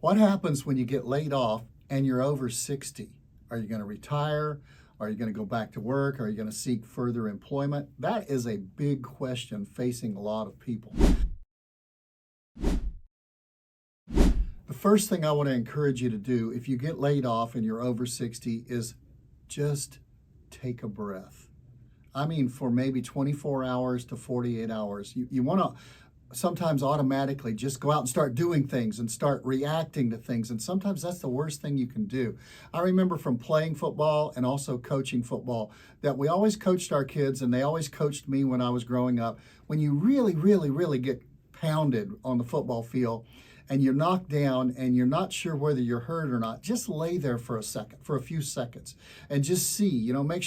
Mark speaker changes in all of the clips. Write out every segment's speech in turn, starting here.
Speaker 1: What happens when you get laid off and you're over 60? Are you going to retire? Are you going to go back to work? Are you going to seek further employment? That is a big question facing a lot of people. The first thing I want to encourage you to do if you get laid off and you're over 60 is just take a breath. I mean, for maybe 24 hours to 48 hours. You want to sometimes automatically just go out and start doing things and start reacting to things. And sometimes that's the worst thing you can do. I remember from playing football and also coaching football that we always coached our kids, and they always coached me when I was growing up. When you really get pounded on the football field and you're knocked down and you're not sure whether you're hurt or not, just lay there for a few seconds and just see, make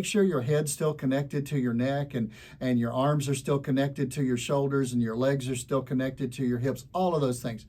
Speaker 1: sure your head's still connected to your neck and your arms are still connected to your shoulders and your legs are still connected to your hips, all of those things.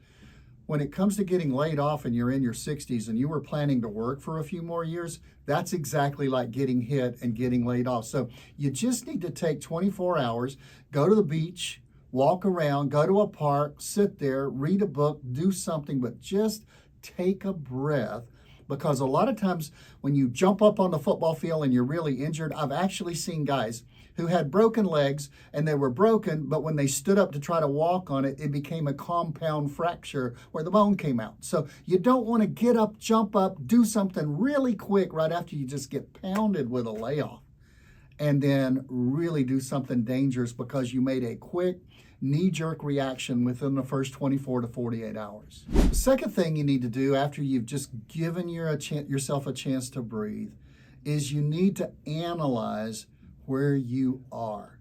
Speaker 1: When it comes to getting laid off and you're in your 60s and you were planning to work for a few more years, that's exactly like getting hit and getting laid off. So you just need to take 24 hours, go to the beach, walk around, go to a park, sit there, read a book, do something, but just take a breath. Because a lot of times when you jump up on the football field and you're really injured, I've actually seen guys who had broken legs and they were broken, but when they stood up to try to walk on it, it became a compound fracture where the bone came out. So you don't want to get up, jump up, do something really quick right after you just get pounded with a layoff, and then really do something dangerous because you made a quick knee-jerk reaction within the first 24 to 48 hours. The second thing you need to do after you've just given yourself a chance to breathe is you need to analyze where you are,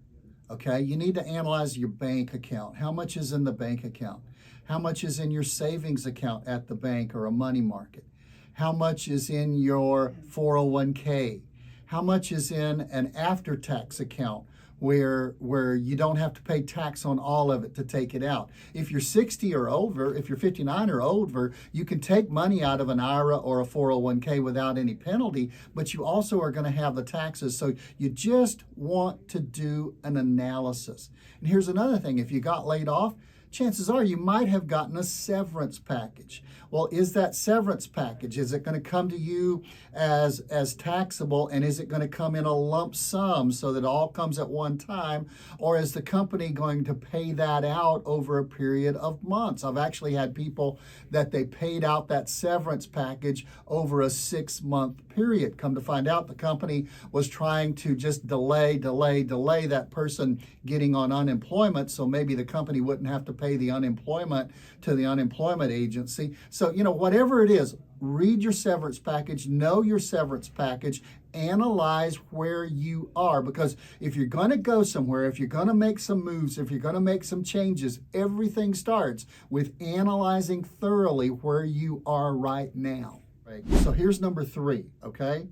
Speaker 1: okay? You need to analyze your bank account. How much is in the bank account? How much is in your savings account at the bank or a money market? How much is in your 401k? How much is in an after-tax account where you don't have to pay tax on all of it to take it out? If you're 60 or over, if you're 59 or over, you can take money out of an IRA or a 401k without any penalty, but you also are going to have the taxes. So you just want to do an analysis. And here's another thing. If you got laid off, chances are you might have gotten a severance package. Well, is that severance package, is it going to come to you as taxable, and is it going to come in a lump sum so that it all comes at one time, or is the company going to pay that out over a period of months? I've actually had people that they paid out that severance package over a 6-month period. Come to find out, the company was trying to just delay that person getting on unemployment, so maybe the company wouldn't have to pay the unemployment to the unemployment agency. So, whatever it is, read your severance package, know your severance package, analyze where you are. Because if you're going to go somewhere, if you're going to make some moves, if you're going to make some changes, everything starts with analyzing thoroughly where you are right now. Right? So here's number 3, okay?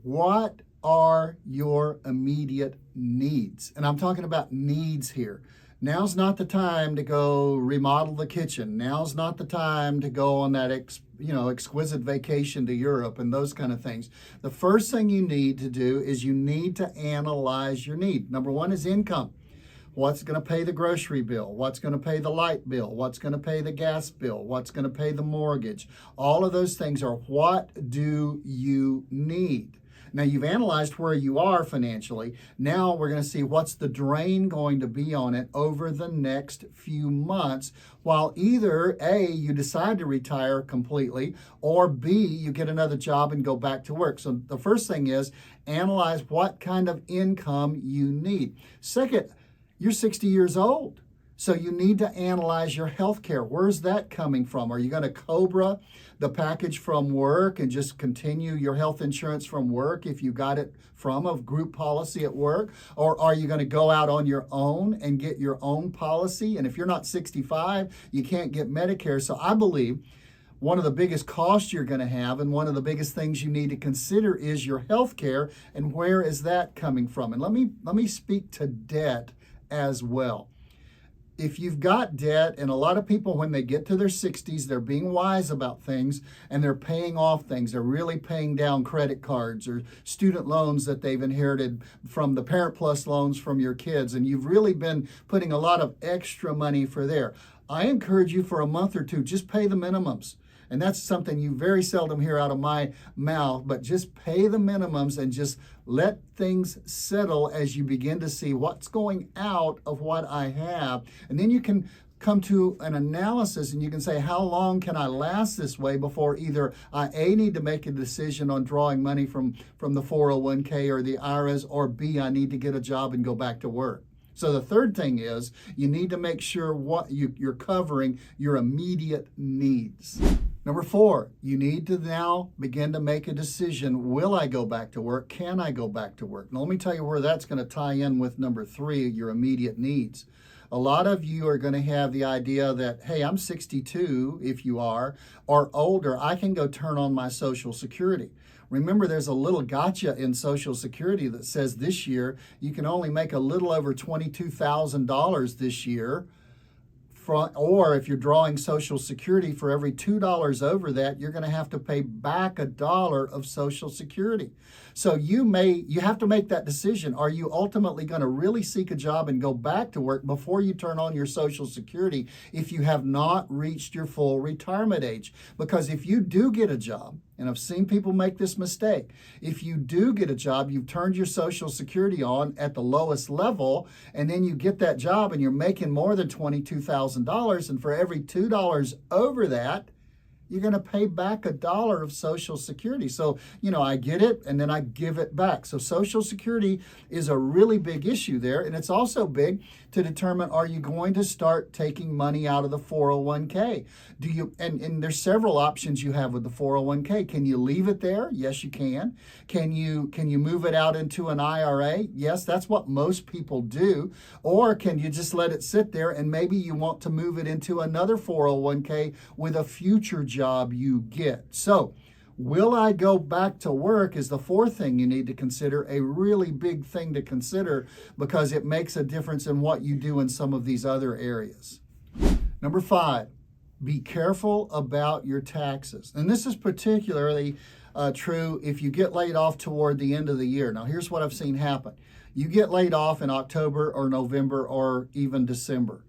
Speaker 1: What are your immediate needs? And I'm talking about needs here. Now's not the time to go remodel the kitchen. Now's not the time to go on that exquisite vacation to Europe and those kind of things. The first thing you need to do is you need to analyze your need. Number 1 is income. What's going to pay the grocery bill? What's going to pay the light bill? What's going to pay the gas bill? What's going to pay the mortgage? All of those things are what do you need? Now, you've analyzed where you are financially. Now we're going to see what's the drain going to be on it over the next few months, while either A, you decide to retire completely, or B, you get another job and go back to work. So the first thing is analyze what kind of income you need. Second, you're 60 years old. So you need to analyze your health care. Where's that coming from? Are you going to COBRA the package from work and just continue your health insurance from work if you got it from a group policy at work? Or are you going to go out on your own and get your own policy? And if you're not 65, you can't get Medicare. So I believe one of the biggest costs you're going to have and one of the biggest things you need to consider is your health care, and where is that coming from? And let me speak to debt as well. If you've got debt, and a lot of people when they get to their 60s, they're being wise about things and they're paying off things. They're really paying down credit cards or student loans that they've inherited from the Parent Plus loans from your kids, and you've really been putting a lot of extra money for there. I encourage you for a month or two, just pay the minimums. And that's something you very seldom hear out of my mouth, but just pay the minimums and just let things settle as you begin to see what's going out of what I have. And then you can come to an analysis and you can say, how long can I last this way before either I need to make a decision on drawing money from the 401k or the IRAs, or B, I need to get a job and go back to work. So the third thing is you need to make sure what you're covering your immediate needs. Number 4, you need to now begin to make a decision. Will I go back to work? Can I go back to work? Now, let me tell you where that's going to tie in with number 3, your immediate needs. A lot of you are going to have the idea that, hey, I'm 62, if you are, or older, I can go turn on my Social Security. Remember, there's a little gotcha in Social Security that says this year you can only make a little over $22,000 this year. Or if you're drawing Social Security, for every $2 over that, you're going to have to pay back $1 of Social Security. So you have to make that decision. Are you ultimately going to really seek a job and go back to work before you turn on your Social Security if you have not reached your full retirement age? Because if you do get a job, and I've seen people make this mistake, if you do get a job, you've turned your Social Security on at the lowest level, and then you get that job and you're making more than $22,000, and for every $2 over that, you're going to pay back $1 of Social Security. So, I get it and then I give it back. So Social Security is a really big issue there. And it's also big to determine, are you going to start taking money out of the 401k? And there's several options you have with the 401k. Can you leave it there? Yes, you can. Can you move it out into an IRA? Yes, that's what most people do. Or can you just let it sit there and maybe you want to move it into another 401k with a future job you get? So, will I go back to work is the fourth thing you need to consider, a really big thing to consider, because it makes a difference in what you do in some of these other areas. Number 5, be careful about your taxes. And this is particularly true if you get laid off toward the end of the year. Now, here's what I've seen happen. You get laid off in October or November or even December,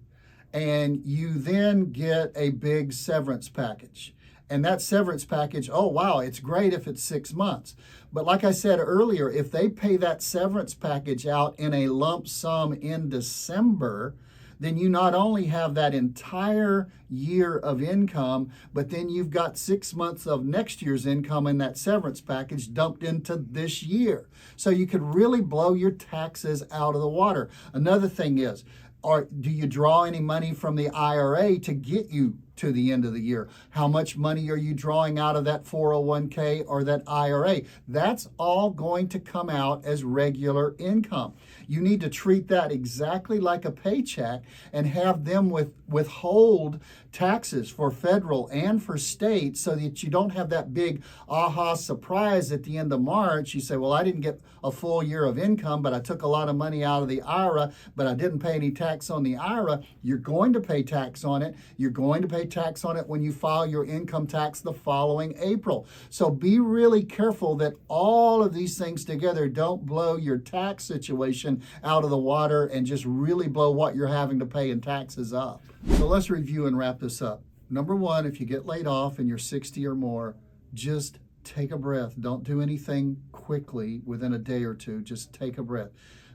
Speaker 1: and you then get a big severance package. And that severance package, oh, wow, it's great if it's 6 months. But like I said earlier, if they pay that severance package out in a lump sum in December, then you not only have that entire year of income, but then you've got 6 months of next year's income in that severance package dumped into this year. So you could really blow your taxes out of the water. Another thing is, do you draw any money from the IRA to get you to the end of the year? How much money are you drawing out of that 401k or that IRA? That's all going to come out as regular income. You need to treat that exactly like a paycheck and have them withhold taxes for federal and for state, so that you don't have that big aha surprise at the end of March. You say, well, I didn't get a full year of income, but I took a lot of money out of the IRA, but I didn't pay any tax on the IRA. You're going to pay tax on it. You're going to pay tax on it when you file your income tax the following April. So be really careful that all of these things together don't blow your tax situation out of the water and just really blow what you're having to pay in taxes up. So let's review and wrap this up. Number 1, if you get laid off and you're 60 or more, just take a breath. Don't do anything quickly within a day or two. Just take a breath.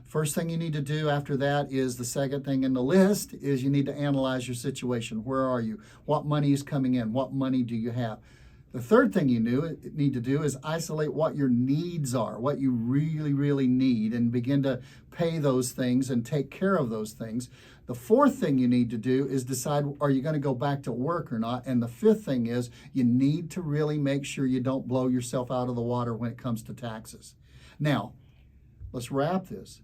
Speaker 1: First thing you need to do after that is the second thing in the list is you need to analyze your situation. Where are you? What money is coming in? What money do you have? The third thing you need to do is isolate what your needs are, what you really, really need, and begin to pay those things and take care of those things. The fourth thing you need to do is decide, are you going to go back to work or not? And the fifth thing is you need to really make sure you don't blow yourself out of the water when it comes to taxes. Now, let's wrap this.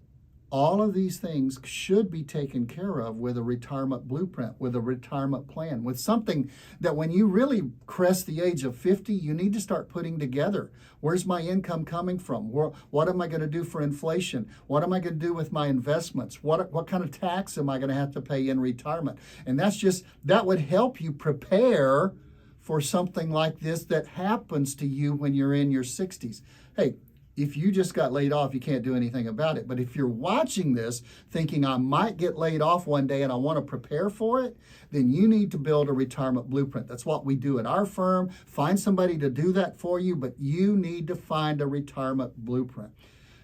Speaker 1: All of these things should be taken care of with a retirement blueprint, with a retirement plan, with something that when you really crest the age of 50, you need to start putting together. Where's my income coming from? What am I going to do for inflation? What am I going to do with my investments? What kind of tax am I going to have to pay in retirement? And that would help you prepare for something like this that happens to you when you're in your 60s. Hey, If you just got laid off, you can't do anything about it. But if you're watching this thinking I might get laid off one day and I want to prepare for it, then you need to build a retirement blueprint. That's what we do at our firm. Find somebody to do that for you, but you need to find a retirement blueprint.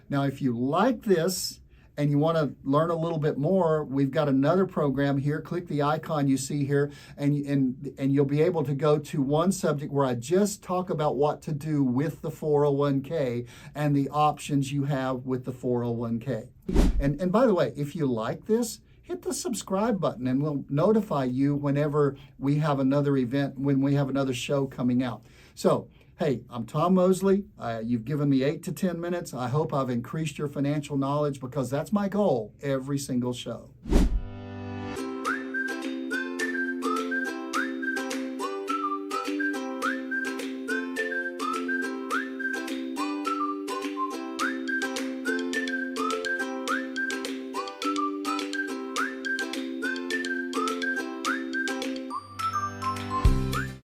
Speaker 1: Now, if you like this and you want to learn a little bit more, we've got another program here. Click the icon you see here, and you'll be able to go to one subject where I just talk about what to do with the 401k and the options you have with the 401k. And by the way, if you like this, hit the subscribe button and we'll notify you whenever we have another event, when we have another show coming out. So, hey, I'm Tom Mosley. You've given me 8 to 10 minutes. I hope I've increased your financial knowledge because that's my goal every single show.